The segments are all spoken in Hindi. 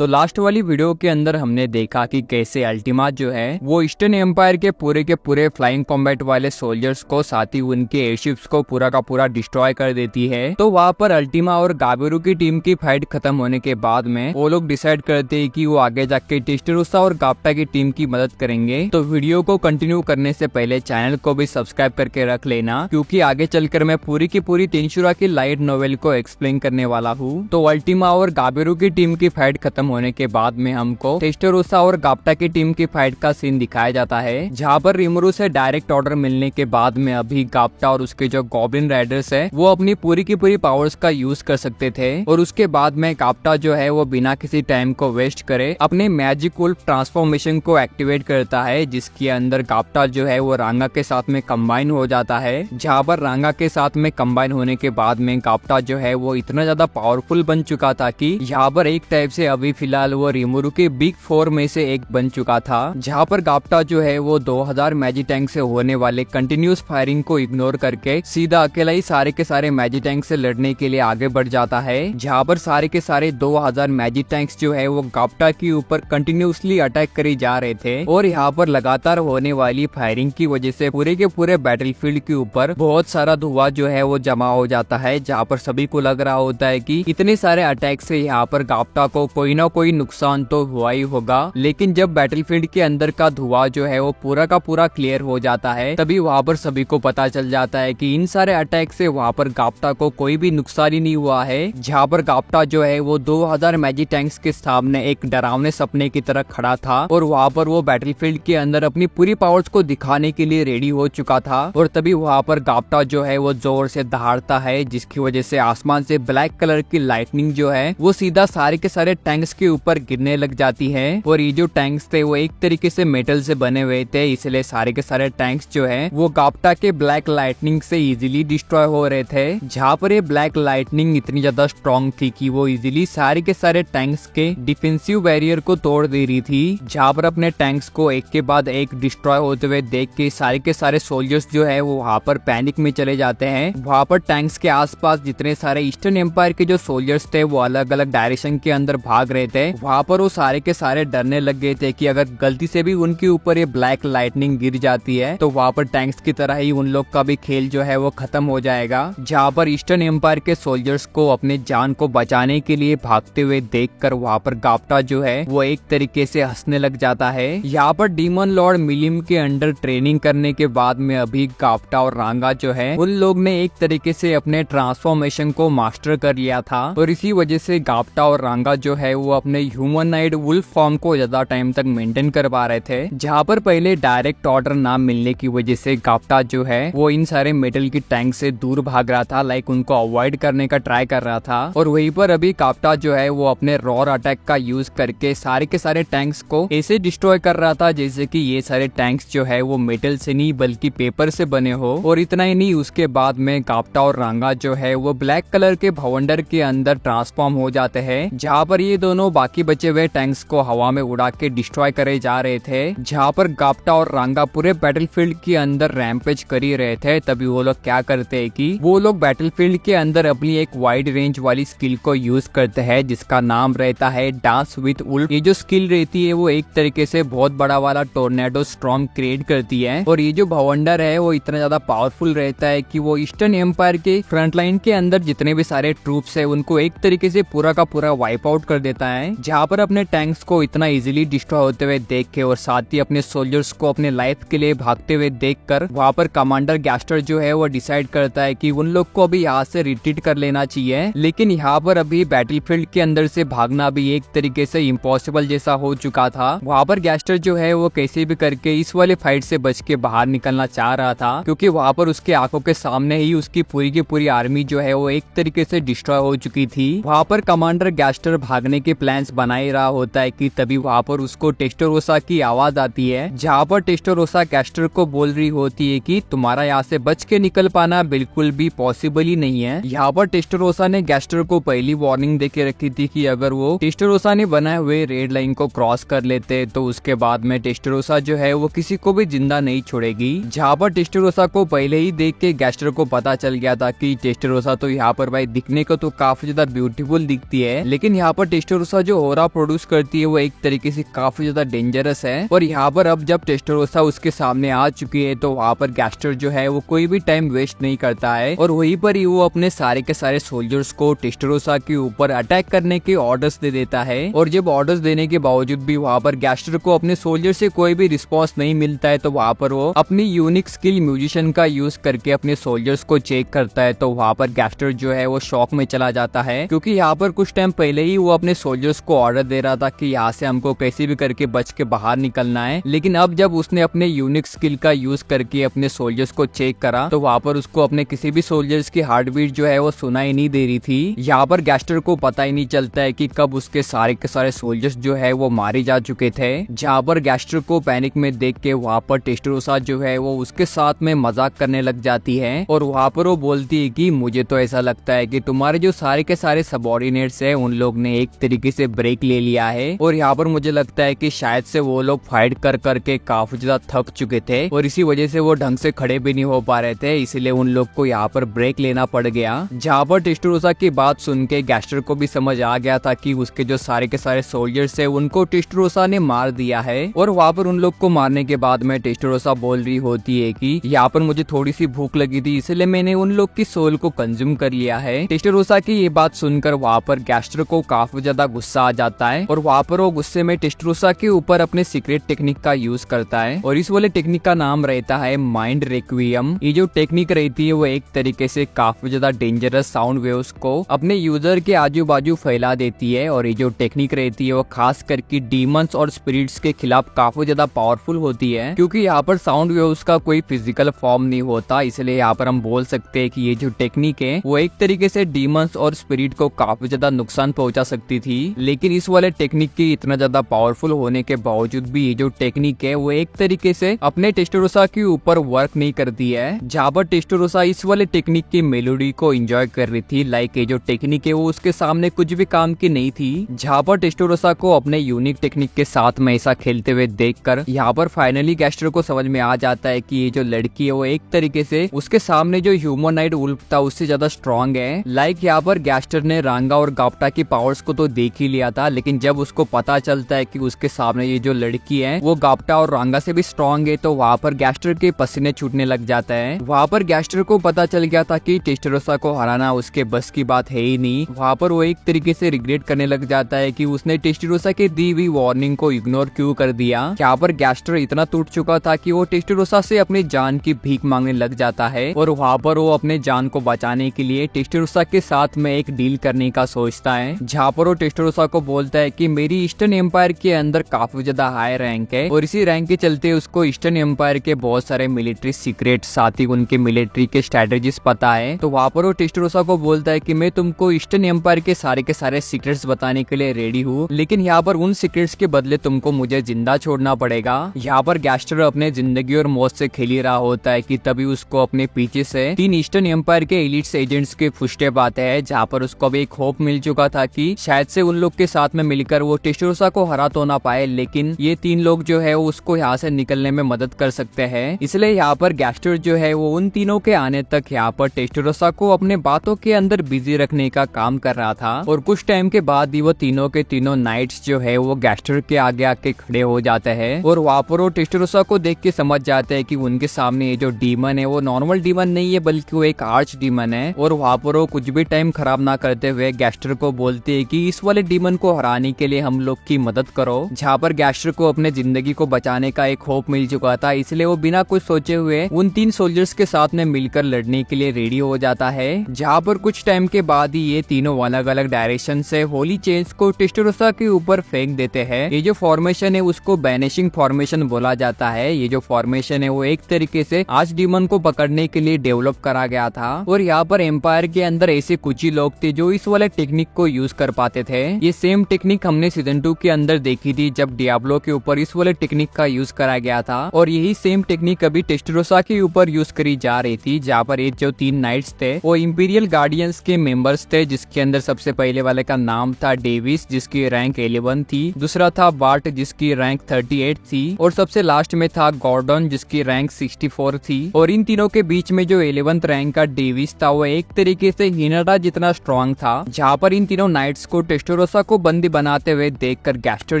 तो लास्ट वाली वीडियो के अंदर हमने देखा कि कैसे अल्टीमा जो है वो ईस्टर्न एम्पायर के पूरे फ्लाइंग कॉम्बैट वाले सोल्जर्स को साथ ही उनके एयरशिप्स को पूरा का पूरा डिस्ट्रॉय कर देती है। तो वहाँ पर अल्टीमा और गाबेरू की टीम की फाइट खत्म होने के बाद में वो लोग डिसाइड करते हैं कि वो आगे जाके टेस्टेरोसा और गाप्टा की टीम की मदद करेंगे। तो वीडियो को कंटिन्यू करने से पहले चैनल को भी सब्सक्राइब करके रख लेना, क्योंकि आगे चलकर मैं पूरी की पूरी तेंशुरा की लाइट नॉवेल को एक्सप्लेन करने वाला हूँ। तो अल्टीमा और गाबेरू की टीम की फाइट खत्म होने के बाद में हमको टेस्टेरोसा और गाप्टा की टीम की फाइट का सीन दिखाया जाता है, जहाँ पर रिमोरू से डायरेक्ट ऑर्डर मिलने के बाद में अभी गाप्टा और उसके जो गॉब्लिन राइडर्स है वो अपनी पूरी की पूरी पावर्स का यूज कर सकते थे। और उसके बाद में गाप्टा जो है वो बिना किसी टाइम को वेस्ट करे अपने मैजिक वुल्फ ट्रांसफॉर्मेशन को एक्टिवेट करता है, जिसके अंदर गाप्टा जो है वो रांगा के साथ में कंबाइन हो जाता है। जहाँ पर रांगा के साथ में कंबाइन होने के बाद में गाप्टा जो है वो इतना ज्यादा पावरफुल बन चुका था कि यहाँ पर एक टाइप से अभी फिलहाल वो रिमोरू के बिग फोर में से एक बन चुका था। जहाँ पर गाप्टा जो है वो 2000 मैजी टैंक से होने वाले कंटिन्यूस फायरिंग को इग्नोर करके सीधा अकेला ही सारे के सारे मैजी टैंक से लड़ने के लिए आगे बढ़ जाता है। जहाँ पर सारे के सारे 2000 मैजी टैंक्स जो है वो गाप्टा के ऊपर कंटिन्यूसली अटैक करे जा रहे थे। और यहाँ पर लगातार होने वाली फायरिंग की वजह से पूरे के पूरे बैटलफील्ड के ऊपर बहुत सारा धुआं जो है वो जमा हो जाता है, जहाँ पर सभी को लग रहा होता है कि इतने सारे अटैक से यहाँ पर गाप्टा को कोई ना कोई नुकसान तो हुआ ही होगा। लेकिन जब बैटलफील्ड के अंदर का धुआं जो है वो पूरा का पूरा क्लियर हो जाता है, तभी वहाँ पर सभी को पता चल जाता है कि इन सारे अटैक से वहाँ पर गाप्टा को कोई भी नुकसान ही नहीं हुआ है। जहाँ पर गाप्टा जो है वो 2000 मैजी टैंक्स के सामने एक डरावने सपने की तरह खड़ा था और वहाँ पर वो बैटलफील्ड के अंदर अपनी पूरी पावर्स को दिखाने के लिए रेडी हो चुका था। और तभी वहाँ पर गाप्टा जो है वो जोर से दहाड़ता है, जिसकी वजह से आसमान से ब्लैक कलर की लाइटनिंग जो है वो सीधा सारे के सारे टैंक्स के ऊपर गिरने लग जाती है। और ये जो टैंक्स थे वो एक तरीके से मेटल से बने हुए थे, इसलिए सारे के सारे टैंक्स जो है वो गाप्टा के ब्लैक लाइटनिंग से इजीली डिस्ट्रॉय हो रहे थे। जहाँ पर ये ब्लैक लाइटनिंग इतनी ज्यादा स्ट्रॉन्ग थी कि वो इजीली सारे के सारे टैंक्स के डिफेंसिव बैरियर को तोड़ दे रही थी। जहाँ पर अपने टैंक्स को एक के बाद एक डिस्ट्रॉय होते हुए देख के सारे के सारे सोल्जर्स जो है वो वहाँ पर पैनिक में चले जाते हैं। वहाँ पर टैंक्स के आसपास जितने सारे ईस्टर्न एम्पायर के जो सोल्जर्स थे वो अलग अलग डायरेक्शन के अंदर भाग रहे थे। वहाँ पर वो सारे के सारे डरने लग गए थे कि अगर गलती से भी उनके ऊपर ये ब्लैक लाइटनिंग गिर जाती है तो वहाँ पर टैंक्स की तरह ही उन लोग का भी खेल जो है वो खत्म हो जाएगा। जहाँ पर ईस्टर्न एम्पायर के सोल्जर्स को अपने जान को बचाने के लिए भागते हुए देखकर वहाँ पर गाप्टा जो है वो एक तरीके से हंसने लग जाता है। यहाँ पर डीमन लॉर्ड मिलिम के अंडर ट्रेनिंग करने के बाद में अभी गाप्टा और रांगा जो है उन लोग ने एक तरीके से अपने ट्रांसफॉर्मेशन को मास्टर कर लिया था। और इसी वजह से गाप्टा और रांगा जो है वो अपने ह्यूमनॉइड वुल्फ फॉर्म को ज्यादा टाइम तक मेंटेन कर पा रहे थे। जहाँ पर पहले डायरेक्ट ऑर्डर ना मिलने की वजह से गाप्टा जो है वो इन सारे मेटल की टैंक से दूर भाग रहा था, लाइक उनको अवॉइड करने का ट्राई कर रहा था। और वहीं पर अभी गाप्टा जो है वो अपने रॉर अटैक का यूज करके सारे के सारे टैंक्स को ऐसे डिस्ट्रॉय कर रहा था जैसे कि ये सारे टैंक्स जो है वो मेटल से नहीं बल्कि पेपर से बने हो। और इतना ही नहीं, उसके बाद में गाप्टा और रांगा जो है वो ब्लैक कलर के भवंडर के अंदर ट्रांसफॉर्म हो जाते हैं, जहाँ पर ये दोनों बाकी बचे हुए टैंक्स को हवा में उड़ा के डिस्ट्रॉय करे जा रहे थे। जहाँ पर गाप्टा और रांगा पूरे बैटलफील्ड के अंदर रैम्पेज कर ही रहे थे, तभी वो लोग क्या करते हैं कि वो लोग बैटलफील्ड के अंदर अपनी एक वाइड रेंज वाली स्किल को यूज करते हैं, जिसका नाम रहता है डांस विद वुल्फ। ये जो स्किल रहती है वो एक तरीके से बहुत बड़ा वाला टोर्नेडो स्टॉर्म क्रिएट करती है। और ये जो भवंडर है वो इतना ज्यादा पावरफुल रहता है कि वो ईस्टर्न एम्पायर के फ्रंट लाइन के अंदर जितने भी सारे ट्रूप्स है उनको एक तरीके से पूरा का पूरा वाइप आउट कर देता है। जहाँ पर अपने टैंक्स को इतना इजीली डिस्ट्रॉय होते हुए देख के और साथ ही अपने सोल्जर्स को अपने लाइफ के लिए भागते हुए देखकर वहाँ पर कमांडर गैस्टर जो है वो डिसाइड करता है कि उन लोग को अभी यहाँ से रिट्रीट कर लेना चाहिए। लेकिन यहाँ पर अभी बैटलफील्ड के अंदर से भागना भी एक तरीके से इम्पॉसिबल जैसा हो चुका था। वहाँ पर गैस्टर जो है वो कैसे भी करके इस वाले फाइट से बच के बाहर निकलना चाह रहा था, क्योंकि वहाँ पर उसके आंखों के सामने ही उसकी पूरी की पूरी आर्मी जो है वो एक तरीके से डिस्ट्रॉय हो चुकी थी। वहाँ पर कमांडर गैस्टर भागने के प्लान्स बना ही रहा होता है कि तभी वहाँ पर उसको टेस्टेरोसा की आवाज आती है, जहाँ पर टेस्टेरोसा गैस्टर को बोल रही होती है कि तुम्हारा यहाँ से बच के निकल पाना बिल्कुल भी पॉसिबल ही नहीं है। यहाँ पर टेस्टेरोसा ने गैस्टर को पहली वार्निंग देके रखी थी कि अगर वो टेस्टेरोसा ने बनाए हुए रेड लाइन को क्रॉस कर लेते तो उसके बाद में टेस्टेरोसा जो है वो किसी को भी जिंदा नहीं छोड़ेगी। जहाँ पर टेस्टेरोसा को पहले ही देख के गैस्टर को पता चल गया था कि टेस्टेरोसा तो यहाँ पर भाई दिखने को तो काफी ज्यादा ब्यूटीफुल दिखती है, लेकिन यहाँ पर टेस्टेरोसा टेस्टरोसा जो ऑरा प्रोड्यूस करती है वो एक तरीके से काफी ज्यादा डेंजरस है। और यहाँ पर अब जब टेस्टरोसा उसके सामने आ चुकी है तो वहाँ पर गैस्टर जो है वो कोई भी टाइम वेस्ट नहीं करता है और वहीं पर ही वो अपने सारे के सारे सोल्जर्स को टेस्टरोसा के ऊपर अटैक करने के ऑर्डर्स दे देता है। और जब ऑर्डर्स देने के बावजूद भी वहाँ पर गैस्टर को अपने सोल्जर से कोई भी रिस्पॉन्स नहीं मिलता है तो वहाँ पर वो अपनी यूनिक स्किल म्यूजिशियन का यूज करके अपने सोल्जर्स को चेक करता है। तो वहाँ पर गैस्टर जो है वो शॉक में चला जाता है, क्योंकि यहाँ पर कुछ टाइम पहले ही वो अपने सोल्जर्स को ऑर्डर दे रहा था कि यहाँ से हमको कैसे भी करके बच के बाहर निकलना है। लेकिन अब जब उसने अपने यूनिक स्किल का यूज करके अपने सोल्जर्स को चेक करा तो वहाँ पर उसको अपने किसी भी सोल्जर्स की हार्ट बीट जो है वो सुनाई नहीं दे रही थी। यहाँ पर गैस्टर को पता ही नहीं चलता है कि कब उसके सारे के सारे सोल्जर्स जो है वो मारे जा चुके थे। जहाँ पर गैस्टर को पैनिक में देख के वहाँ पर टेस्टरोसा जो है वो उसके साथ में मजाक करने लग जाती है और वहाँ पर वो बोलती है कि मुझे तो ऐसा लगता है कि तुम्हारे जो सारे के सारे सबऑर्डिनेट्स है उन लोग ने एक तरीके से ब्रेक ले लिया है और यहाँ पर मुझे लगता है कि शायद से वो लोग फाइट कर करके काफी ज्यादा थक चुके थे और इसी वजह से वो ढंग से खड़े भी नहीं हो पा रहे थे, इसलिए उन लोग को यहाँ पर ब्रेक लेना पड़ गया। जहाँ पर टेस्टरोसा की बात सुन के गैस्टर को भी समझ आ गया था कि उसके जो सारे के सारे सोल्जर्स है उनको टेस्टरोसा ने मार दिया है। और वहाँ पर उन लोग को मारने के बाद में टेस्टरोसा बोल रही होती है कि यहाँ पर मुझे थोड़ी सी भूख लगी थी इसलिए मैंने उन लोग की सोल को कंज्यूम कर लिया है। टेस्टरोसा की ये बात सुनकर वहाँ पर गैस्टर को काफी ज्यादा गुस्सा आ जाता है और वहाँ पर वो गुस्से में टेस्टरोसा के ऊपर अपने सीक्रेट टेक्निक का यूज करता है और इस वाले टेक्निक का नाम रहता है माइंड रिक्वियम। ये जो टेक्निक रहती है वो एक तरीके से काफी ज्यादा डेंजरस साउंड वेव्स को अपने यूजर के आजू बाजू फैला देती है और ये जो टेक्निक रहती है वो खास करके डीमंस और स्पिरिट्स के खिलाफ काफी ज्यादा पावरफुल होती है, क्योंकि यहाँ पर साउंड वेव्स का कोई फिजिकल फॉर्म नहीं होता। इसलिए यहाँ पर हम बोल सकते हैं कि ये जो टेक्निक है वो एक तरीके से डीमंस और स्पिरिट को काफी ज्यादा नुकसान पहुंचा सकती थी। लेकिन इस वाले टेक्निक की इतना ज्यादा पावरफुल होने के बावजूद भी ये जो टेक्निक है वो एक तरीके से अपने टेस्टरोसा के ऊपर वर्क नहीं करती है। जहाँ पर टेस्टरोसा इस वाले टेक्निक की मेलोडी को एंजॉय कर रही थी, लाइक ये जो टेक्निक है वो उसके सामने कुछ भी काम की नहीं थी। जहाँ पर टेस्टरोसा को अपने यूनिक टेक्निक के साथ में ऐसा खेलते हुए देखकर यहाँ पर फाइनली गैस्टर को समझ में आ जाता है कि ये जो लड़की है वो एक तरीके से उसके सामने जो ह्यूमनॉइड वुल्फ था उससे ज्यादा स्ट्रॉन्ग है। लाइक यहाँ पर गैस्टर ने रांगा और गाप्टा की पावर्स को तो देख ही लिया था, लेकिन जब उसको पता चलता है कि उसके सामने ये जो लड़की है वो गाप्टा और रांगा से भी स्ट्रॉन्ग है तो वहाँ पर गैस्टर के पसीने छूटने लग जाता है। वहाँ पर गैस्टर को पता चल गया था कि टेस्टरोसा को हराना उसके बस की बात है ही नहीं। वहाँ पर वो एक तरीके से रिग्रेट करने लग जाता है कि उसने टेस्टरोसा के दी हुई वार्निंग को इग्नोर क्यों कर दिया। यहाँ पर गैस्टर इतना टूट चुका था कि वो टेस्टरोसा से अपनी जान की भीख मांगने लग जाता है और वहाँ पर वो अपने जान को बचाने के लिए टेस्टरोसा के साथ में एक डील करने का सोचता है, जहाँ पर वो टेस्टरोसा को बोलता है कि मेरी ईस्टर्न एम्पायर के अंदर काफी ज्यादा हाई रैंक है और इसी रैंक के चलते उसको ईस्टर्न एम्पायर के बहुत सारे मिलिट्री सीक्रेट साथ ही उनके मिलिट्री के स्ट्रेटेजीज पता है। तो वहाँ पर वो टेस्टरोसा को बोलता है कि मैं तुमको ईस्टर्न एम्पायर के सारे सीक्रेट्स बताने के लिए रेडी हूँ, लेकिन यहाँ पर उन सीक्रेट्स के बदले तुमको मुझे जिंदा छोड़ना पड़ेगा। यहाँ पर गैस्टर अपने जिंदगी और मौत से खेल ही रहा होता है कि तभी उसको अपने पीछे से 3 ईस्टर्न एम्पायर के एलिट्स एजेंट्स के फुटस्टेप आते हैं, जहाँ पर उसको अभी एक होप मिल चुका था कि शायद से उन लोग के साथ में मिलकर वो टेस्टरोसा को हरा तो ना पाए, लेकिन ये 3 लोग जो है उसको यहाँ से निकलने में मदद कर सकते हैं। इसलिए यहाँ पर गैस्टर जो है वो उन तीनों के आने तक यहाँ पर टेस्टरोसा को अपने बातों के अंदर बिजी रखने का काम कर रहा था। और कुछ टाइम के बाद ही वो तीनों के तीनों नाइट्स जो है वो गैस्टर के आगे आके खड़े हो जाते हैं और वहाँ पर वो टेस्टरोसा को देख के समझ जाते हैं कि उनके सामने ये जो डीमन है वो नॉर्मल डीमन नहीं है बल्कि वो एक आर्च डीमन है। और वहाँ पर वो कुछ भी टाइम खराब ना करते हुए गैस्टर को बोलते हैं कि इस वाले डीमन को हराने के लिए हम लोग की मदद करो। जहाँ पर गैस्टर को अपने जिंदगी को बचाने का एक होप मिल चुका था, इसलिए वो बिना कुछ सोचे हुए उन 3 सोल्जर्स के साथ में मिलकर लड़ने के लिए रेडी हो जाता है। जहाँ पर कुछ टाइम के बाद ही ये तीनों अलग अलग डायरेक्शन से होली चेन्स को टेस्टरोसा के ऊपर फेंक देते हैं। ये जो फॉर्मेशन है उसको बैनिशिंग फॉर्मेशन बोला जाता है। ये जो फॉर्मेशन है वो एक तरीके से आर्च डीमन को पकड़ने के लिए डेवलप करा गया था और यहाँ पर एम्पायर के अंदर ऐसे कुछ ही लोग थे जो इस वाले टेक्निक को यूज कर पाते थे। ये सेम टेक्निक हमने सीजन 2 के अंदर देखी थी जब डियाब्लो के ऊपर इस वाले टेक्निक का यूज करा गया था और यही सेम टेक्निक अभी टेस्टरोसा के ऊपर यूज करी जा रही थी। जहाँ पर ये जो 3 नाइट्स थे वो इंपीरियल गार्डियंस के मेंबर्स थे, जिसके अंदर सबसे पहले वाले का नाम था डेविस जिसकी रैंक 11 थी, दूसरा था बार्ट जिसकी रैंक 38 थी और सबसे लास्ट में था गॉर्डन जिसकी रैंक 64 थी। और इन तीनों के बीच में जो 11th रैंक का डेविस था वो एक तरीके से हिनाटा जितना स्ट्रॉन्ग था। जहाँ पर इन तीनों नाइट्स को टेस्टरोसा टेस्टोरोसा को बंदी बनाते हुए देखकर गैस्टर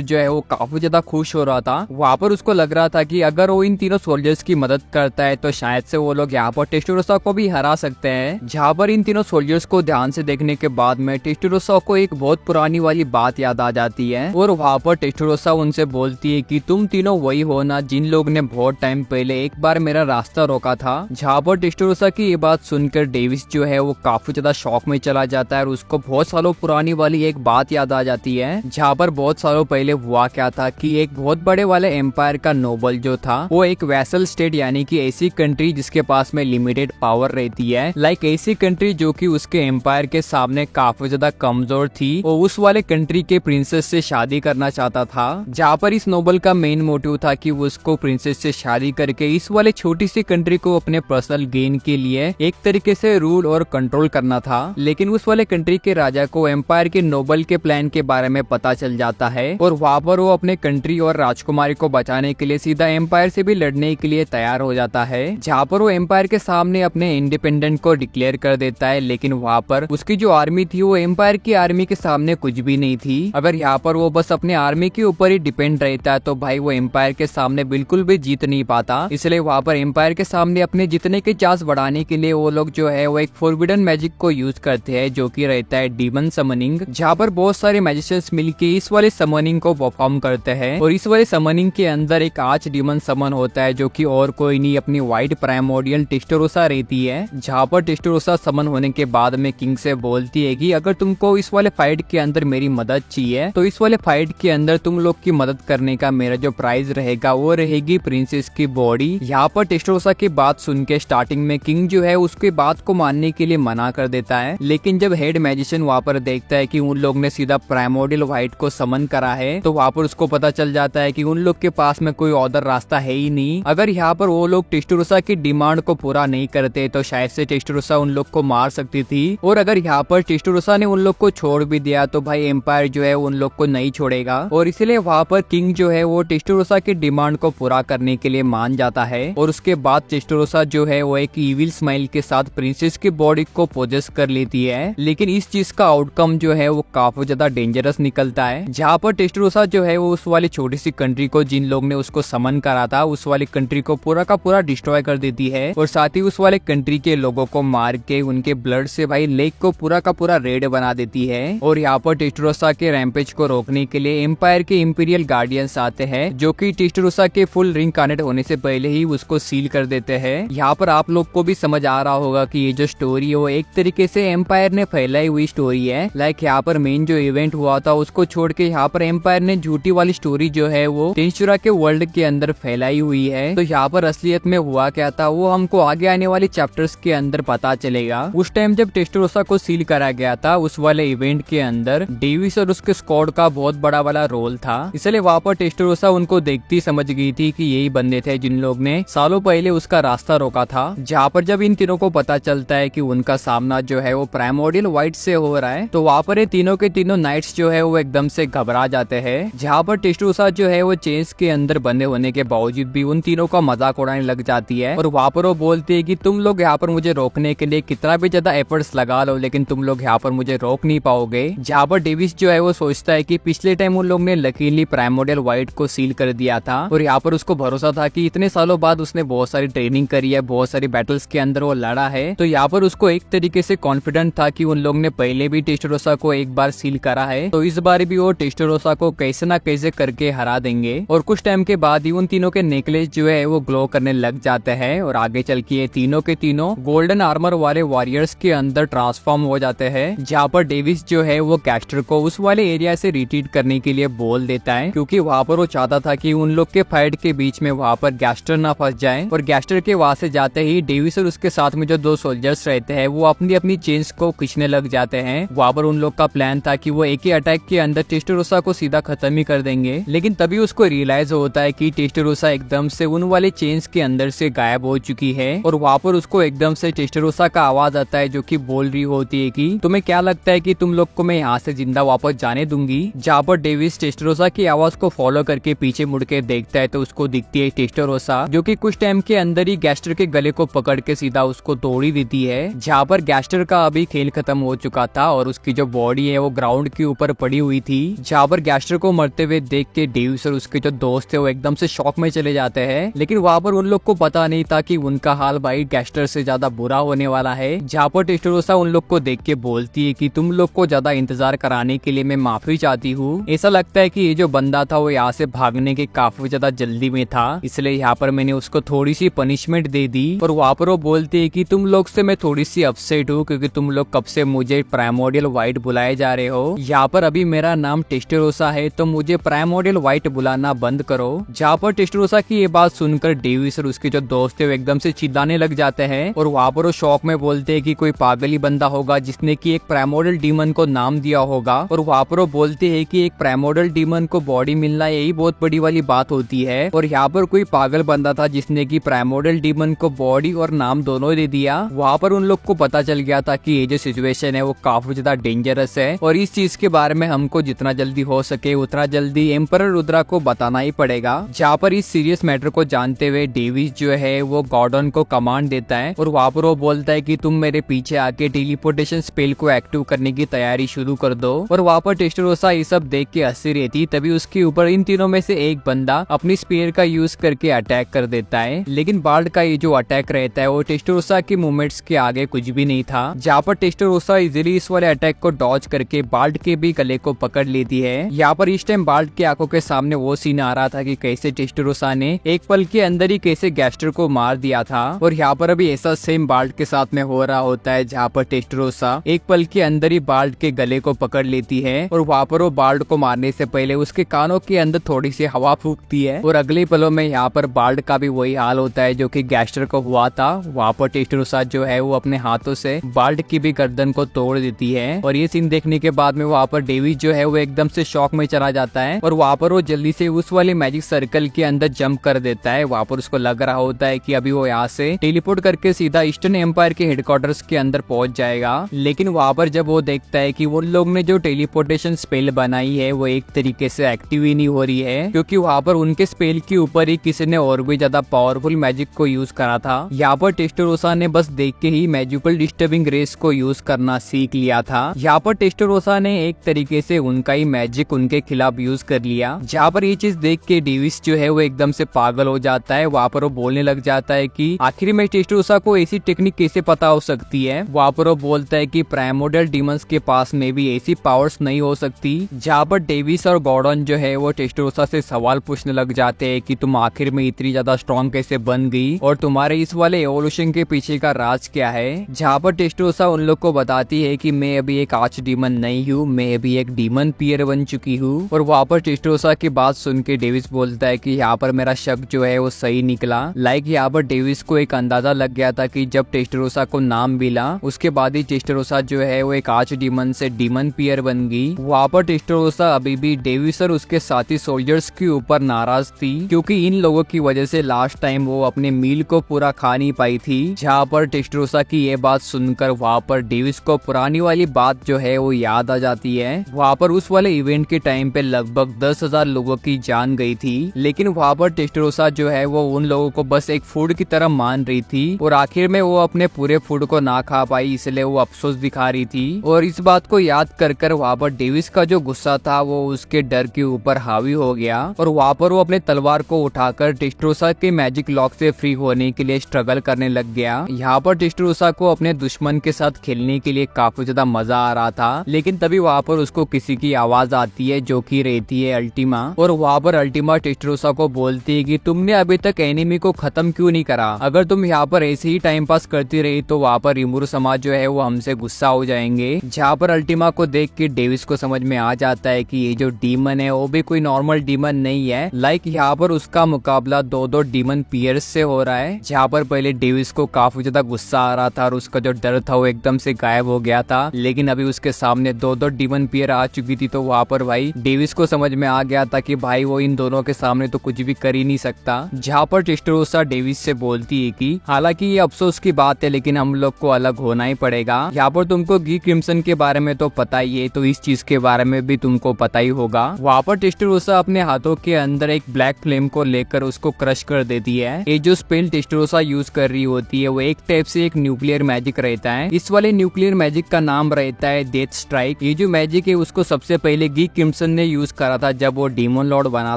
जो है वो काफी ज्यादा खुश हो रहा था। वहाँ पर उसको लग रहा था कि अगर वो इन तीनों सोल्जर्स की मदद करता है तो शायद से वो लोग यहाँ पर टेस्टोरोसा को भी हरा सकते हैं। जहाँ पर इन तीनों सोल्जर्स को ध्यान से देखने के बाद में टेस्टोरोसा को एक बहुत पुरानी वाली बात याद आ जाती है और वहाँ पर टेस्टोरोसा उनसे बोलती है कि तुम तीनों वही हो ना जिन लोग ने बहुत टाइम पहले एक बार मेरा रास्ता रोका था। जहाँ पर टेस्टोरोसा की ये बात सुनकर डेविस जो है वो काफी ज्यादा शॉक में चला जाता है और उसको बहुत सालों पुरानी वाली एक बात याद आ जाती है। जहाँ पर बहुत सालों पहले हुआ क्या था कि एक बहुत बड़े वाले एम्पायर का नोबल जो था वो एक वैसल स्टेट यानी कि ऐसी कंट्री जिसके पास में लिमिटेड पावर रहती है, लाइक ऐसी कंट्री जो कि उसके एम्पायर के सामने काफी ज्यादा कमजोर थी, वो उस वाले कंट्री के प्रिंसेस से शादी करना चाहता था। जहाँ पर इस नोबल का मेन मोटिव था कि वो उसको प्रिंसेस से शादी करके इस वाले छोटी सी कंट्री को अपने पर्सनल गेन के लिए एक तरीके से रूल और कंट्रोल करना था। लेकिन उस वाले कंट्री के राजा को एम्पायर के नोबल के प्लान के बारे में पता चल जाता है और वहाँ पर वो अपने कंट्री और राजकुमारी को बचाने के लिए सीधा एम्पायर से भी लड़ने के लिए तैयार हो जाता है। जहाँ पर वो एम्पायर के सामने अपने इंडिपेंडेंट को डिक्लेयर कर देता है, लेकिन वहाँ पर उसकी जो आर्मी थी वो एम्पायर की आर्मी के सामने कुछ भी नहीं थी। अगर यहाँ पर वो बस अपने आर्मी के ऊपर ही डिपेंड रहता है तो भाई वो एम्पायर के सामने बिल्कुल भी जीत नहीं पाता। इसलिए वहाँ पर एम्पायर के सामने अपने जीतने के चांस बढ़ाने के लिए वो लोग जो है वो एक फॉरबिडन मैजिक को यूज करते हैं जो कि रहता है डीमन समनिंग। जहाँ पर बहुत सारे मैजिशियंस मिलके इस वाले समनिंग को परफॉर्म करते हैं और इस वाले समनिंग के अंदर एक आर्च डीमन समन होता है जो कि और कोई नहीं अपनी व्हाइट प्राइमोर्डियल टेस्टोरोसा रहती है। जहाँ पर टेस्टोरोसा समन होने के बाद में किंग से बोलती है कि अगर तुमको इस वाले फाइट के अंदर मेरी मदद चाहिए तो इस वाले फाइट के अंदर तुम लोग की मदद करने का मेरा जो प्राइज रहेगा वो रहेगी प्रिंसेस की बॉडी। यहाँ पर टेस्टोरोसा की बात सुन के स्टार्टिंग में किंग जो है उसकी बात को मानने के लिए मना कर देता है, लेकिन जब हेड मैजिशियन वहाँ पर देखता है कि उन लोग ने सीधा प्राइमोर्डियल व्हाइट को समन करा है तो वहाँ पर उसको पता चल जाता है कि उन लोग के पास में कोई और रास्ता है ही नहीं। अगर यहाँ पर वो लोग टेस्टोरोसा की डिमांड को पूरा नहीं करते तो शायद से टेस्टोरोसा उन लोग को मार सकती थी, और अगर यहाँ पर टेस्टोरोसा ने उन लोग को छोड़ भी दिया तो भाई एम्पायर जो है उन लोग को नहीं छोड़ेगा। और इसलिए वहाँ पर किंग जो है वो टेस्टोरोसा की डिमांड को पूरा करने के लिए मान जाता है और उसके बाद टेस्टोरोसा जो है वो एक इविल स्माइल के साथ प्रिंसेस की बॉडी को पोजेस कर लेती है। लेकिन इस चीज का आउटकम जो है वो काफी ज्यादा डेंजरस निकलता है। जहाँ पर टेस्टोरोसा जो है वो उस वाली छोटी सी कंट्री को जिन लोग ने उसको समन करा था उस वाली कंट्री को पूरा का पूरा डिस्ट्रॉय कर देती है और साथ ही उस वाले कंट्री के लोगों को मार के उनके ब्लड से भाई लेक को पूरा का पूरा रेड बना देती है। और यहाँ पर टेस्टोरोसा के रैम्पेज को रोकने के लिए एम्पायर के इंपीरियल गार्डियंस आते हैं जो कि टेस्टोरोसा के फुल रिइंकार्नेट होने से पहले ही उसको सील कर देते हैं। यहाँ पर आप लोग को भी समझ आ रहा होगा कि ये जो स्टोरी है वो एक तरीके से एम्पायर ने फैलाई हुई स्टोरी है। लाइक यहाँ पर मेन जो इवेंट हुआ था उसको छोड़ के यहाँ पर एम्पायर ने झूठी वाली स्टोरी जो है वो टेंचुरा के वर्ल्ड के अंदर फैलाई हुई है। तो यहाँ पर असलियत में हुआ क्या था वो हमको आगे आने वाले चैप्टर्स के अंदर पता चलेगा। उस टाइम जब टेस्टोरोसा को सील करा गया था उस वाले इवेंट के अंदर डेविस और उसके स्क्वाड का बहुत बड़ा वाला रोल था, इसलिए वहाँ पर टेस्टोरोसा उनको देखती समझ गई थी कि यही बंदे थे जिन लोग ने सालों पहले उसका रास्ता रोका था। जहाँ पर जब इन तीनों को पता चलता है कि उनका सामना जो है वो प्राइमोर्डियल व्हाइट से हो रहा है तो वहाँ पर ये तीनों के तीनों नाइट्स जो है वो एकदम से घबरा जाते हैं। जहाँ पर टेस्टोरोसा जो है वो चेंज के अंदर बंधे होने के बावजूद भी उन तीनों का मजाक उड़ाने लग जाती है और वहाँ पर वो बोलती है कि तुम लोग यहाँ पर मुझे रोकने के लिए कितना भी ज्यादा एफर्ट्स लगा लो लेकिन तुम लोग यहाँ पर मुझे रोक नहीं पाओगे। जहाँ पर डेविस जो है वो सोचता है कि पिछले टाइम उन लोग ने लकीली प्राइमोर्डियल व्हाइट को सील कर दिया था और यहाँ पर उसको भरोसा था कि इतने सालों बाद उसने बहुत सारी ट्रेनिंग करी है, बहुत सारी बैटल्स के अंदर वो लड़ा है, तो यहाँ पर उसको एक तरीके से कॉन्फिडेंट था कि उन लोग ने पहले भी टेस्टोरोसा को एक बार सील करा है तो इस बार भी वो टेस्टोरोसा को कैसे ना कैसे करके हरा देंगे। और कुछ टाइम के बाद ही उन तीनों के नेकलेस जो है वो ग्लो करने लग जाते हैं और आगे चल के तीनों के तीनों गोल्डन आर्मर वाले वॉरियर्स के अंदर ट्रांसफॉर्म हो जाते हैं। जहाँ पर डेविस जो है वो गैस्टर को उस वाले एरिया से रिट्रीट करने के लिए बोल देता है क्योंकि वहाँ पर वो चाहता था कि उन लोग के फाइट के बीच में वहाँ पर गैस्टर ना फंस जाए। और गैस्टर के वहाँ से जाते ही डेविस और उसके साथ में जो दो सोल्जर्स रहते हैं वो अपनी अपनी चेन्स को खींचने लग जाते हैं। वहाँ पर उन लोग का प्लान था कि वो एक ही अटैक के अंदर टेस्टोरोसा को सीधा खत्म ही कर देंगे, लेकिन तभी उसको रियलाइज होता है कि टेस्टोरोसा एकदम से उन वाले चेन्स के अंदर से गायब हो चुकी है और वहाँ पर उसको एकदम से टेस्टोरोसा का आवाज आता है जो कि बोल रही होती है कि तुम्हें क्या लगता है कि तुम लोग को मैं यहाँ से जिंदा वापस जाने दूंगी। जहाँ पर डेविस टेस्टोरोसा की आवाज को फॉलो करके पीछे मुड़ के देखता है तो उसको दिखती है टेस्टोरोसा जो कि कुछ टाइम के अंदर ही गैस्टर के गले को पकड़ के सीधा उसको तोड़ ही देती है। जहाँ पर गैस्टर का अभी खेल खत्म हो चुका था और उसकी जो बॉडी है वो ग्राउंड के ऊपर पड़ी हुई थी, जहाँ पर गैस्टर को मरते हुए देख के डेविस और उसके जो दोस्त थे वो एकदम से शॉक में चले जाते हैं। लेकिन वहाँ पर उन लोग को पता नहीं था कि उनका हाल भाई गैस्टर से ज्यादा बुरा होने वाला है। जहाँ पर टेस्टरोसा उन लोग को देख के बोलती है कि तुम लोग को ज्यादा इंतजार कराने के लिए मैं माफी चाहती हूँ। ऐसा लगता है कि ये जो बंदा था वो यहाँ से भागने के काफी ज्यादा जल्दी में था, इसलिए यहाँ पर मैंने उसको थोड़ी सी पनिशमेंट दे दी। और वहाँ पर वो बोलते है कि तुम लोग से मैं थोड़ी सी अपसेट हूँ क्योंकि तुम लोग कब से मुझे प्राइमोर्डियल व्हाइट बुलाए जा रहे हो। यहाँ पर अभी मेरा नाम टेस्टरोसा है तो मुझे प्राइमोर्डियल व्हाइट बुलाना बंद करो। जहाँ पर टेस्टरोसा की ये बात सुनकर डेविस और उसके जो दोस्त थे वो एकदम से चिल्लाने लग जाते हैं और वहाँ पर वो शौक में बोलते हैं कि कोई पागली बंदा होगा जिसने कि एक प्राइमोर्डियल डीमन को नाम दिया होगा। और वहाँ पर वो बोलते हैं कि एक प्राइमोर्डियल डीमन को बॉडी मिलना यही बहुत बड़ी वाली बात होती है और यहाँ पर कोई पागल बंदा था जिसने कि प्राइमोर्डियल डीमन को बॉडी और नाम दोनों दे दिया। वहाँ पर उन लोग को पता चल गया था कि ये जो सिचुएशन है वो काफी ज्यादा डेंजरस है और इस चीज के बारे में हमको जितना जल्दी हो सके उतना जल्दी एम्परर रुद्रा को बताना ही पड़ेगा। जहाँ पर इस सीरियस मैटर को जानते हुए डेविस जो है वो गॉर्डन को कमांड देता है और वहाँ पर वो बोलता है कि तुम मेरे पीछे आके टेलीपोर्टेशन स्पेल को एक्टिव करने की तैयारी शुरू कर दो। और वहाँ पर टेस्टरोसा ये सब देख के हंसी रहती, तभी उसके ऊपर इन तीनों में से एक बंदा अपनी स्पेयर का यूज करके अटैक कर देता है। लेकिन बाल्ड का ये जो अटैक रहता है वो टेस्टरोसा के मूवमेंट्स के आगे कुछ भी नहीं था। जहाँ पर टेस्टरोसा इजीली इस वाले अटैक को डॉज करके बाल्ड के भी गले को पकड़ लेती है। यहाँ पर इस टाइम बाल्ड की आंखों के सामने वो सीन आ रहा था कि कैसे टेस्टरोसा ने एक पल के अंदर ही कैसे गैस्टर को मार दिया था। और यहाँ पर अभी ऐसा सेम बाल्ड के साथ में हो रहा होता है जहाँ पर टेस्टरोसा एक पल के अंदर ही बाल्ड के गले को पकड़ लेती है और वहाँ पर वो बाल्ड को मारने से पहले उसके कानों के अंदर थोड़ी सी हवा फूकती है। और अगले पलों में यहाँ पर बाल्ड का भी वही हाल होता है जो कि गैस्टर को हुआ था। वहाँ पर टेस्टरोसा जो है वो अपने हाथों से बाल्ड की भी गर्दन को तोड़ देती है। और ये सीन देखने के बाद में वहाँ पर डेविस जो है वो एकदम से शॉक में चला जाता है और वहाँ पर वो जल्दी से उस वाले मैजिक सर्कल के अंदर जंप कर देता है। वहाँ पर उसको लग रहा होता है कि अभी वो यहाँ से टेलीपोर्ट करके सीधा ईस्टर्न एम्पायर के हेडक्वार्टर्स के अंदर पहुंच जाएगा। लेकिन वहाँ पर जब वो देखता है कि वो लोग ने जो टेलीपोर्टेशन स्पेल बनाई है वो एक तरीके से एक्टिव ही नहीं हो रही है क्योंकि वहाँ पर उनके स्पेल के ऊपर ही किसी ने और भी ज्यादा पावरफुल मैजिक को यूज करा था। यहाँ पर टेस्टरोसा ने बस देख के ही मैजिकल डिस्टर्बिंग रेस को यूज करना सीख लिया था। यहाँ पर टेस्टरोसा ने एक तरीके से उनका ही मैजिक उनके खिलाफ यूज कर लिया। जहाँ पर ये चीज देख के डेविस जो है वो एकदम से पागल हो जाता है। वहाँ पर वो बोलने लग जाता है कि आखिर में टेस्टरोसा को ऐसी टेक्निक कैसे पता हो सकती है। वहाँ पर वो बोलता है कि प्राइमोर्डियल डीमंस के पास में भी ऐसी पावर्स नहीं हो सकती। जहाँ पर डेविस और गॉर्डन जो है वो टेस्टरोसा से सवाल पूछने लग जाते हैं कि तुम आखिर में इतनी ज्यादा स्ट्रॉन्ग कैसे बन गई और तुम्हारे इस वाले एवोल्यूशन के पीछे का राज क्या है। जहाँ पर टेस्टरोसा उन लोग को बताती है कि मैं अभी एक आर्च डीमन नहीं हूँ, मैं अभी एक डीमन पियर बन चुकी हूँ। और वहाँ पर टेस्टरोसा की बात सुन के डेविस बोलता है कि यहाँ पर मेरा शक जो है वो सही निकला। यहाँ पर डेविस को एक अंदाजा लग गया था कि जब टेस्टरोसा को नाम मिला उसके बाद ही टेस्टरोसा जो है वो एक आर्च डीमन से डीमन पियर बन गई। वहाँ पर टेस्टरोसा अभी भी डेविस और उसके साथी सोल्जर्स के ऊपर नाराज थी क्योंकि इन लोगों की वजह से लास्ट टाइम वो अपने मील को पूरा खा नहीं पाई थी। जहाँ पर टेस्टरोसा की ये बात सुनकर वहाँ पर डेविस को पुरानी वाली बात जो है वो याद आ जाती है। वहाँ पर उस वाले इवेंट के टाइम पे लगभग 10,000 लोगों की जान गई थी, लेकिन वहाँ पर टेस्टरोसा जो है वो उन लोगों को बस एक फूड की तरह मान रही थी और आखिर में वो अपने पूरे फूड को ना खा पाई, इसलिए वो अफसोस दिखा रही थी। और इस बात को याद कर वहाँ पर डेविस का जो गुस्सा था वो उसके डर के ऊपर हावी हो गया और वहाँ पर वो अपने तलवार को उठाकर टेस्टरोसा के मैजिक लॉक से फ्री होने के लिए स्ट्रगल करने लग गया। यहाँ पर टेस्टरोसा को अपने दुश्मन के साथ खेलने के लिए काफी ज्यादा मजा आ रहा था, लेकिन तभी वहाँ पर उसको किसी की आवाज आती है जो कि रहती है अल्टीमा। और वहाँ पर अल्टीमा टेस्टरोसा को बोलती है कि तुमने अभी तक एनिमी को खत्म क्यों नहीं करा, अगर तुम यहाँ पर ऐसे ही टाइम पास करती रही तो वहाँ पर रिमूर समाज जो है वो हमसे गुस्सा हो जाएंगे। जहाँ पर अल्टीमा को देख के डेविस को समझ में आ जाता है कि ये जो डीमन है वो भी कोई नॉर्मल डीमन नहीं है। यहाँ पर उसका मुकाबला दो डीमन पियर्स से हो रहा है। जहाँ पर पहले डेविस को काफी ज्यादा गुस्सा आ रहा था और उसका जो डर था वो एकदम से गायब हो गया था, लेकिन अभी उसके सामने दो डीमन पियर आ चुकी थी तो वहाँ पर भाई डेविस को समझ में आ गया था कि भाई वो इन दोनों के सामने तो कुछ भी कर ही नहीं सकता। जहाँ पर टेस्टरोसा डेविस से बोलती है कि हालांकि ये अफसोस की बात है लेकिन हम लोग को अलग होना ही पड़ेगा। यहाँ पर तुमको गी क्रिम्सन के बारे में तो पता ही है, तो इस चीज के बारे में भी तुमको पता ही होगा। वहाँ पर टेस्टरोसा अपने हाथों के अंदर एक ब्लैक फ्लेम को लेकर उसको क्रश कर देती है। ये जो स्पेल टेस्टरोसा यूज कर रही होती है वो एक टाइप से एक न्यूक्लियर मैजिक रहता है। इस वाले न्यूक्लियर मैजिक का नाम रहता है डेथ स्ट्राइक। लाइक ये जो मैजिक है उसको सबसे पहले गी किम्सन ने यूज करा था जब वो डीमन लॉर्ड बना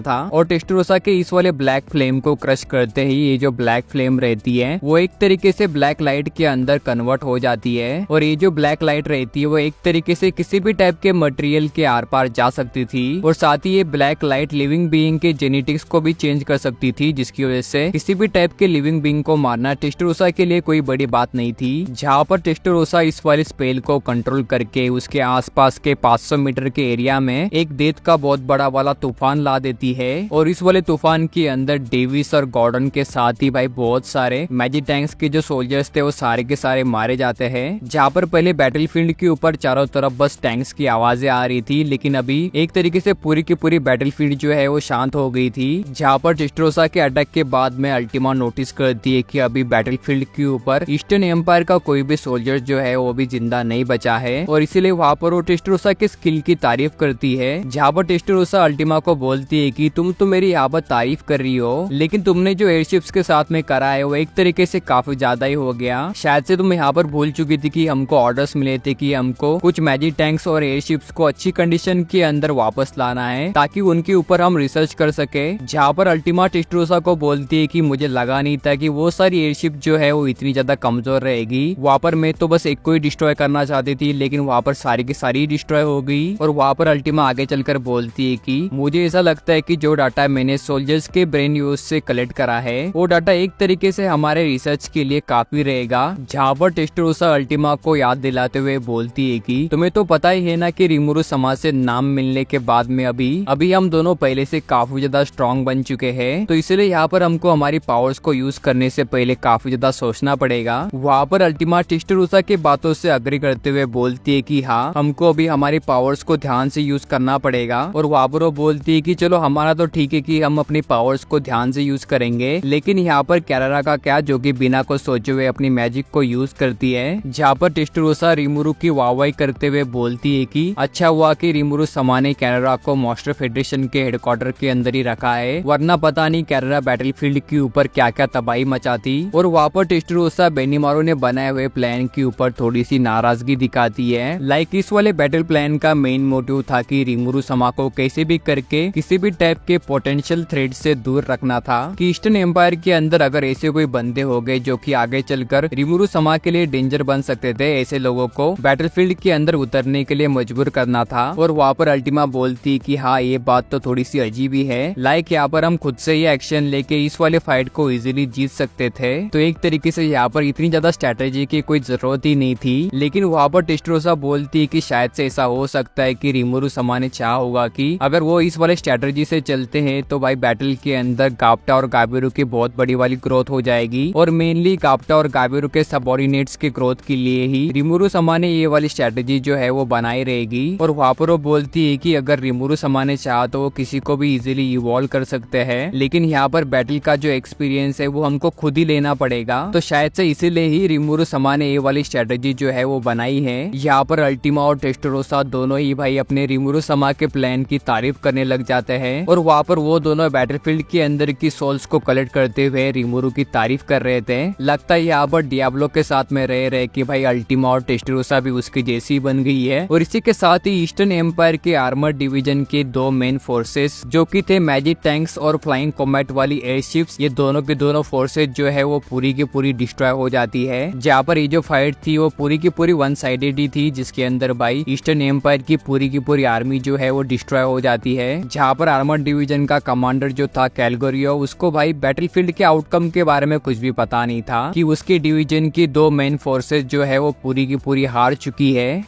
था, और टेस्टरोसा के इस वाले ब्लैक फ्लेम को क्रश करते ही ये जो ब्लैक फ्लेम रहती है वो एक तरीके से ब्लैक लाइट के अंदर कन्वर्ट हो जाती है, और ये जो ब्लैक लाइट रहती है वो एक तरीके से किसी भी टाइप के मटेरियल के आर पार जा सकती थी, और साथ ही ये ब्लैक लाइट लिविंग बीइंग के जेनेटिक्स को भी चेंज कर सकती थी, जिसकी वजह से किसी भी टाइप के लिविंग बीइंग को मारना टेस्टरोसा के लिए कोई बड़ी बात नहीं थी। जहाँ पर टेस्टरोसा इस वाले स्पेल को कंट्रोल करके उसके आसपास के 500 मीटर के एरिया में एक डेथ का बहुत बड़ा वाला तूफान ला देती है, और इस वाले तूफान के अंदर डेविस और गॉर्डन के साथ ही भाई बहुत सारे मैजिक टैंक्स के जो सोल्जर्स थे वो सारे के सारे मारे जाते हैं। जहाँ पर पहले बैटलफील्ड के ऊपर चारों तरफ बस टैंक्स की आवाजें आ रही थी, लेकिन अभी एक तरीके से पूरी की पूरी बैटलफील्ड जो है वो शांत हो गई थी। जहाँ पर टेस्टरोसा के अटैक के बाद में अल्टीमा नोटिस करती है कि अभी बैटलफील्ड के ऊपर ईस्टर्न एम्पायर का कोई भी सोल्जर जो है वो भी जिंदा नहीं बचा है, और इसीलिए वहाँ पर वो टेस्टरोसा के स्किल की तारीफ करती है। जहाँ पर टेस्टरोसा अल्टीमा को बोलती है कि तुम तो मेरी यहाँ पर तारीफ कर रही हो, लेकिन तुमने जो एयरशिप्स के साथ में करा है वो एक तरीके से काफी ज्यादा ही हो गया। शायद से तुम यहाँ पर भूल चुकी थी कि हमको ऑर्डर्स मिले थे कि हमको कुछ मैजिक टैंक्स और एयरशिप्स को अच्छी कंडीशन के अंदर वापस लाना है ताकि उनके ऊपर हम रिसर्च कर सके। जहाँ पर अल्टीमा टेस्टरोसा को बोलती है कि मुझे लगा नहीं था कि वो सारी एयरशिप जो है वो इतनी ज्यादा कमजोर रहेगी। वहाँ पर मैं तो बस एक को ही डिस्ट्रॉय करना चाहती थी, लेकिन वहाँ पर सारी की सारी डिस्ट्रॉय हो गई। और वहाँ पर अल्टीमा आगे चलकर बोलती है कि मुझे ऐसा लगता है कि जो डाटा मैंने सोल्जर्स के ब्रेन यूज से कलेक्ट करा है वो डाटा एक तरीके से हमारे रिसर्च के लिए काफी रहेगा। जहाँ पर टेस्टरोसा अल्टीमा को याद दिलाते हुए बोलती है कि तुम्हें तो पता ही है ना कि रिमुरु समाज से नाम मिलने के बाद में अभी हम दोनों पहले से काफी ज्यादा स्ट्रॉन्ग बन चुके हैं, तो इसलिए यहाँ पर हमको हमारी पावर्स को यूज करने से पहले काफी ज्यादा सोचना पड़ेगा। वहाँ पर अल्टीमा टेस्टरोसा की बातों से अग्री करते हुए बोलती है कि हाँ हमको अभी हमारी पावर्स को ध्यान से यूज करना पड़ेगा, और वहाँ पर वो बोलती है कि चलो हमारा तो ठीक है कि हम अपनी पावर्स को ध्यान से यूज करेंगे, लेकिन यहाँ पर कैरारा का क्या, जो कि बिना कुछ सोचे हुए अपनी मैजिक को यूज करती है। जहाँ पर टेस्टरोसा रिमुरु की वाहवाही करते हुए बोलती है कि अच्छा हुआ कि रिमुरु समा ने कैरारा को मॉन्स्टर फेडरेशन के हेडक्वार्टर के अंदर ही रखा है, वरना पता नहीं कैरारा बैटलफील्ड के ऊपर क्या क्या तबाही मचाती। और वहाँ पर टेस्टरोसा बेनिमारू ने बनाए हुए प्लान के ऊपर थोड़ी सी नाराजगी दिखाती है। लाइक इस वाले बैटल प्लान का मेन मोटिव था कि रिमुरु समा को कैसे भी करके किसी भी टाइप के पोटेंशियल थ्रेट से दूर रखना था, कि ईस्टर्न एम्पायर के अंदर अगर ऐसे कोई बंदे हो गए जो कि आगे चलकर रिमुरु समा के लिए डेंजर बन सकते थे, ऐसे लोगों को बैटलफील्ड के अंदर उतरने के लिए मजबूर करना था। और वहाँ पर अल्टीमा बोलती कि हाँ ये बात तो थोड़ी सी अजीब ही है, लाइक यहाँ पर हम खुद से ही एक्शन लेके इस वाले फाइट को इजीली जीत सकते थे, तो एक तरीके से यहाँ पर इतनी ज्यादा स्ट्रेटेजी की कोई जरूरत ही नहीं थी। लेकिन वहाँ पर टेस्टरोसा बोलती है कि शायद से ऐसा हो सकता है कि रिमुरु समा ने चाहा होगा कि अगर वो इस वाले स्ट्रेटेजी से चलते हैं तो भाई बैटल के अंदर गाप्टा और गाबिरू की बहुत बड़ी वाली ग्रोथ हो जाएगी, और मेनली गाप्टा और गाबिरू के सबऑर्डिनेट्स के ग्रोथ के लिए ही रिमुरु समा ने ये वाली स्ट्रेटेजी जो है वो बनाई रहेगी। और वहाँ पर वो बोलती है कि अगर रिमुरु समा ने चाहा तो वो किसी को भी इजीली इवॉल्व कर सकते हैं, लेकिन यहाँ पर बैटल का जो एक्सपीरियंस है वो हमको खुद ही लेना पड़ेगा, तो शायद से इसीलिए ही रिमुरु समा ने ये वाली स्ट्रेटेजी जो है वो बनाई है। यहाँ पर अल्टीमा और टेस्टरोसा दोनों ही भाई अपने रिमुरु समा के प्लान की तारीफ करने लग जाते हैं, और वहाँ पर वो दोनों बैटलफील्ड के अंदर की सोल्स को कलेक्ट करते हुए रिमुरु की तारीफ कर रहे थे। लगता है यहाँ पर डियाब्लो के साथ में रह रहे कि भाई अल्टीमा और टेस्टरोसा भी उसकी जैसी बन गई है। और इसी के साथ ही ईस्टर्न एम्पायर के आर्मर डिवीजन के दो मेन फोर्सेस जो कि थे मैजिक टैंक्स और फ्लाइंग कॉम्बैट वाली एयरशिप्स, ये दोनों के दोनों फोर्सेस जो है वो पूरी की पूरी डिस्ट्रॉय हो जाती है। जहाँ पर ये जो फाइट थी वो पूरी की पूरी वन साइडेड ही थी, जिसके अंदर भाई ईस्टर्न एम्पायर की पूरी आर्मी जो है वो डिस्ट्रॉय हो जाती है। जहाँ पर आर्मर डिवीजन का कमांडर जो था कैलगोरियो, उसको भाई बैटलफील्ड के आउटकम के बारे में कुछ भी पता नहीं था कि उसके डिवीजन की दो मेन फोर्सेस जो है वो पूरी की पूरी हार चुकी है।